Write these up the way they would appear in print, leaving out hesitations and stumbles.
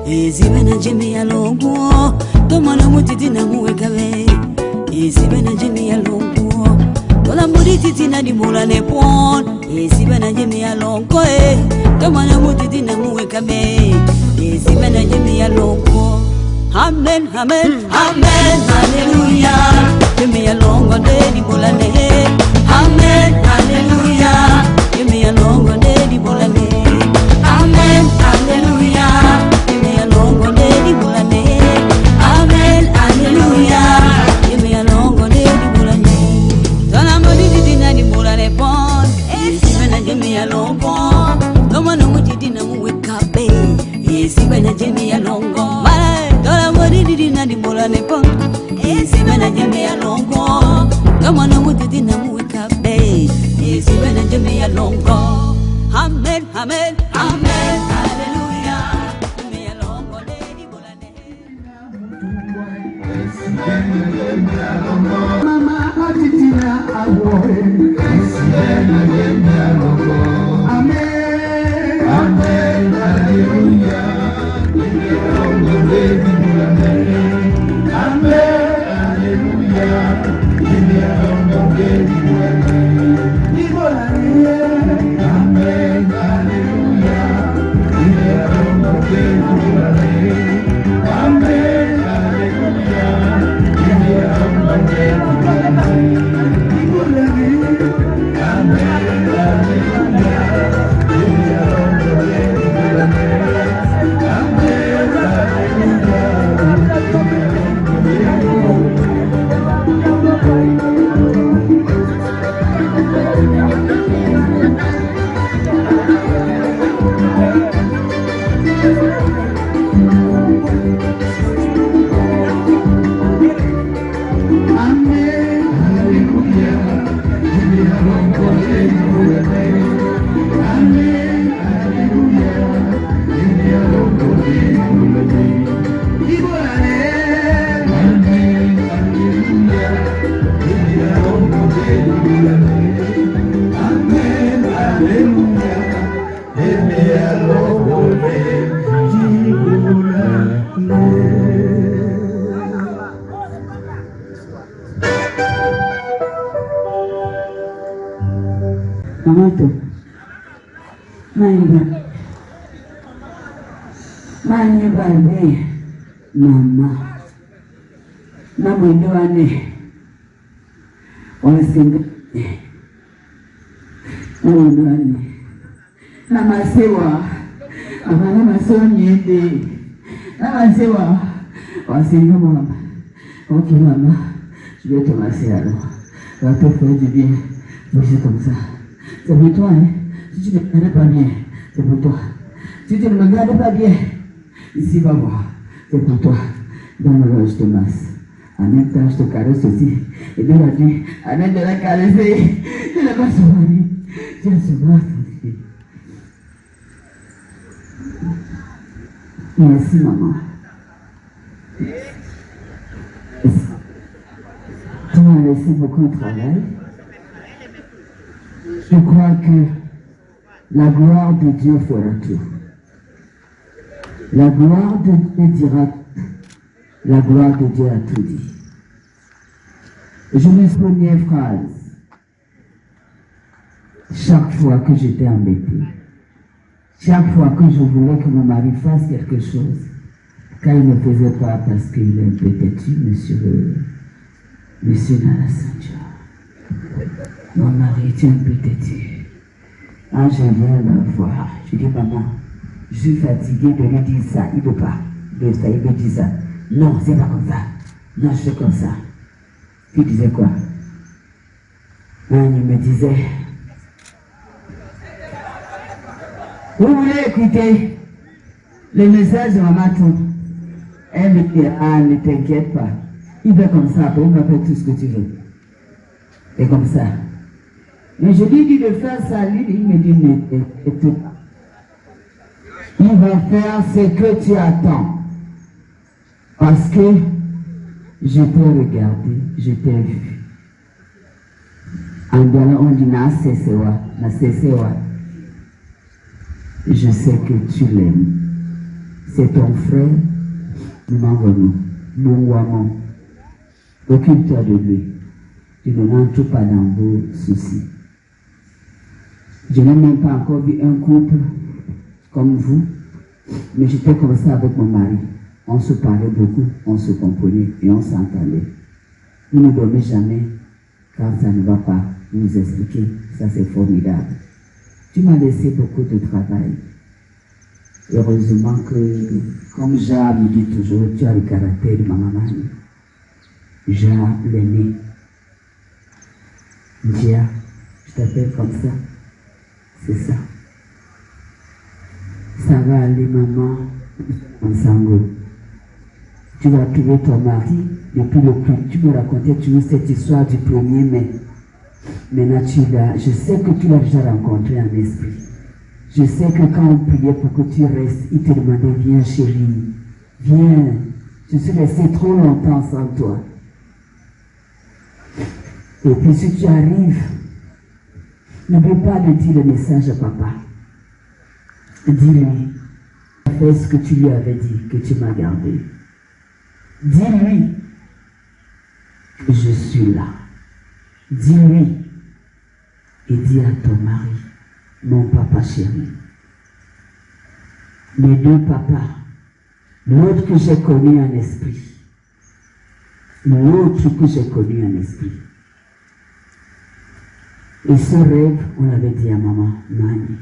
Ezibena Jimmy Alongo, Tomana Mutitina Muekabe, Ezibena Jimmy Alongo, Tola Mutitina di Mula Nepon, Ezibena Jimmy Alongo, Tomana Mutitina Muekabe, Ezibena Jimmy Alongo. Amen, amen, amen, hallelujah. Jimmy Alongo, Daddy Bulane. Amen, hallelujah. Jimmy Alongo, Daddy Bulane. Amen, hallelujah. Jimmy Alongo, Daddy Bulane. Amen, hallelujah. Jimmy Alongo, Daddy Bulane. Dona Modi Dina di Bulane Pon. Ezibena Jimmy Alongo. No one knows what Dina Muekabe. Ezibena Jimmy Alongo. Dona Modi Dina di Bulane Pon. Ezibena Jimmy Alongo. No one knows what Dina Muekabe. Ezibena Jimmy Alongo. Amen, amen, amen, hallelujah. Jimmy Alongo, Daddy Bulane. Mama Atitina Awore. Ezibena Jimmy Alongo. Amen, amen, hallelujah. Jimmy Alongo, Daddy Bulane. Amen, hallelujah. Jimmy Alongo, Daddy Bulane. Amen, hallelujah. Jimmy Alongo, Daddy Bulane. Amen, hallelujah. Jimmy Alongo, Daddy Bulane. Amen, hallelujah. Jimmy Alongo, Daddy Bulane. Amen, Mama, na mwendo wane wasinga na mwendo wane na masewa abana masewa nyende na masewa wasinga mama. Ok mama, je vais te masser alors. Va te faire du bien. C'est comme ça. C'est pour toi, hein. Si tu ne me regardes pas bien, c'est pour toi. Si tu ne me regardes pas bien, ici va voir. C'est pour toi. Donne-le, je te masse. En même temps, je te caresse aussi. Et de la nuit, arrête de la caresser. Je ne pas son mari. Je ne sais pas son fille. Merci, maman. Tu m'as laissé beaucoup de travail. Je crois que la gloire de Dieu fera tout. La gloire de Dieu dira tout. La gloire de Dieu a tout dit. Je me souviens une phrase. Chaque fois que j'étais embêtée, chaque fois que je voulais que mon mari fasse quelque chose, quand il ne faisait pas parce qu'il est un peu têtu, monsieur Nalasandia. Mon mari est un peu têtu. Quand je viens la voir, je dis maman, je suis fatiguée de lui dire ça, il ne veut pas. Il me dit ça. Non, c'est pas comme ça. Non, je fais comme ça. Puis il disait quoi? Il me disait, vous voulez écouter le message de maman tout? Elle me dit, ah, ne t'inquiète pas. Il fait comme ça, après il m'appelle tout ce que tu veux. Et comme ça. Mais je lui dis de faire ça, lui, il me dit, ne t'inquiète pas. Il va faire ce que tu attends. Parce que je t'ai regardé, je t'ai vu. En Douala, on dit na sesewa. Je sais que tu l'aimes. c'est ton frère, nous m'envoyons, nous m'envoyons. Occupe-toi de lui. Tu ne n'entres pas dans vos soucis. Je n'ai même pas encore vu un couple comme vous, mais j'étais comme ça avec mon mari. On se parlait beaucoup, on se comprenait et on s'entendait. Vous ne dormez jamais quand ça ne va pas. Vous expliquer, ça c'est formidable. Tu m'as laissé beaucoup de travail. Heureusement que, comme Jacques me dit toujours, tu as le caractère de ma maman. Jacques l'aîné. Dia, je t'appelle comme ça. C'est ça. Ça va aller, maman, ensemble. Tu vas trouver ton mari depuis le plus. Tu me racontais toujours cette histoire du 1er mai. Maintenant, je sais que tu l'as déjà rencontré en esprit. Je sais que quand on priait pour que tu restes, il te demandait, viens chérie, viens. Je suis resté trop longtemps sans toi. Et puis si tu arrives, n'oublie pas de dire le message à papa. Dis-lui, fais ce que tu lui avais dit, que tu m'as gardé. Dis-lui que je suis là. Dis-lui et dis à ton mari, mon papa chéri. Mes deux papas, l'autre que j'ai connu en esprit, l'autre que j'ai connu en esprit. Et ce rêve, on l'avait dit à maman, Nani.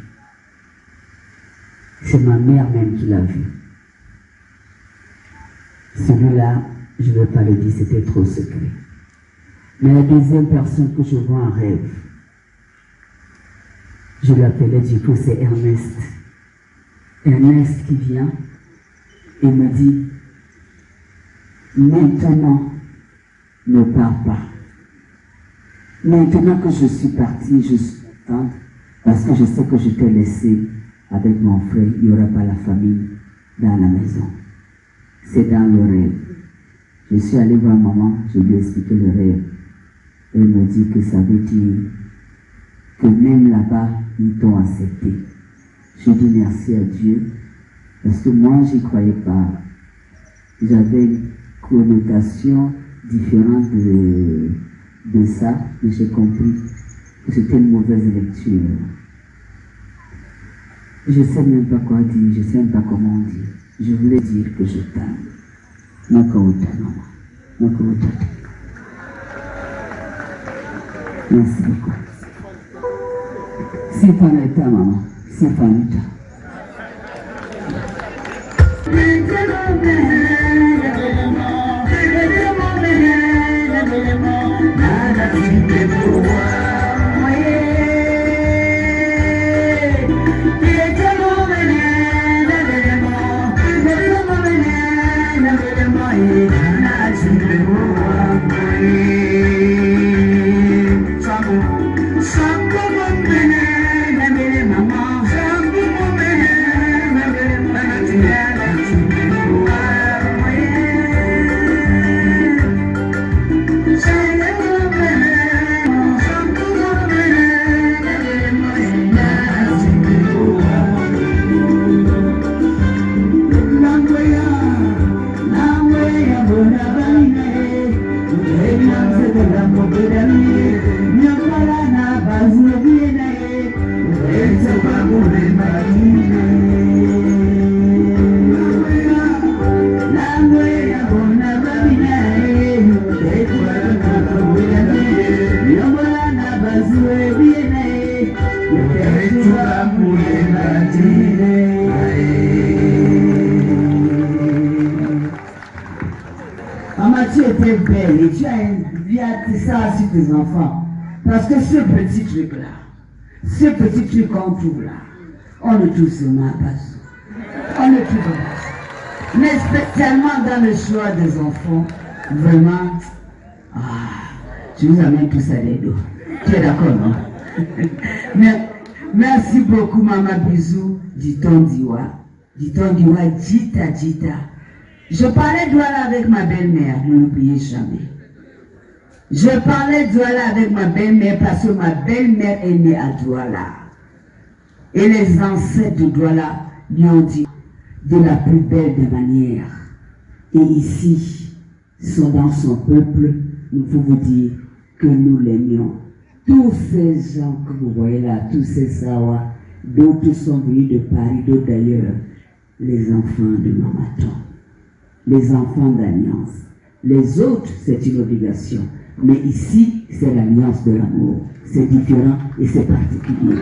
C'est ma mère même qui l'a vu. Celui-là, je ne vais pas le dire, c'était trop secret. Mais la deuxième personne que je vois en rêve, je l'appelais du coup, c'est Ernest. Ernest qui vient et me dit, maintenant, ne pars pas. Maintenant que je suis partie, je suis contente parce que je sais que je t'ai laissé avec mon frère. Il n'y aura pas la famille dans la maison. C'est dans le rêve. Je suis allée voir maman, je lui ai expliqué le rêve. Elle me dit que ça veut dire que même là-bas, ils t'ont accepté. Je dis merci à Dieu parce que moi, je n'y croyais pas. J'avais une connotation différente de ça, mais j'ai compris que c'était une mauvaise lecture. Je ne sais même pas quoi dire, je ne sais même pas comment dire. Je voulais dire que je t'aime. Merci beaucoup. C'est pas l'état, maman. C'est pas l'état. Tu étais belle et tu as ça sur tes enfants. Parce que ce petit truc-là, ce petit truc qu'on trouve là, on le trouve sur ma base. On le trouve là. Mais spécialement dans le choix des enfants, vraiment, je vous amène tous à l'aide. Tu es d'accord, non? Merci beaucoup, maman Bisou. Dit-on Diwa. Dit-on Diwa, Dita, Dita. Je parlais Douala avec ma belle-mère, ne l'oubliez jamais. Je parlais Douala avec ma belle-mère parce que ma belle-mère est née à Douala. Et les ancêtres de Douala lui ont dit, de la plus belle des manières. Et ici, dans son peuple, nous pouvons vous dire que nous l'aimions. Tous ces gens que vous voyez là, tous ces Sawa, d'autres sont venus de Paris, d'autres d'ailleurs, les enfants de Mamaton, les enfants d'Alliance. Les autres, c'est une obligation. Mais ici, c'est l'alliance de l'amour. C'est différent et c'est particulier.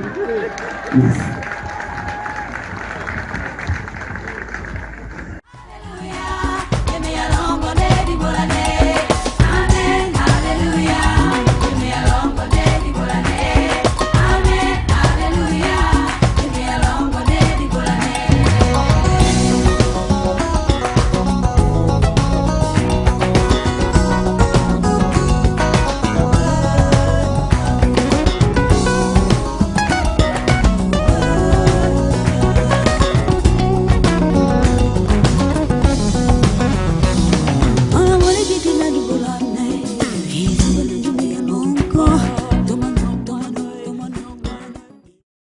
Merci.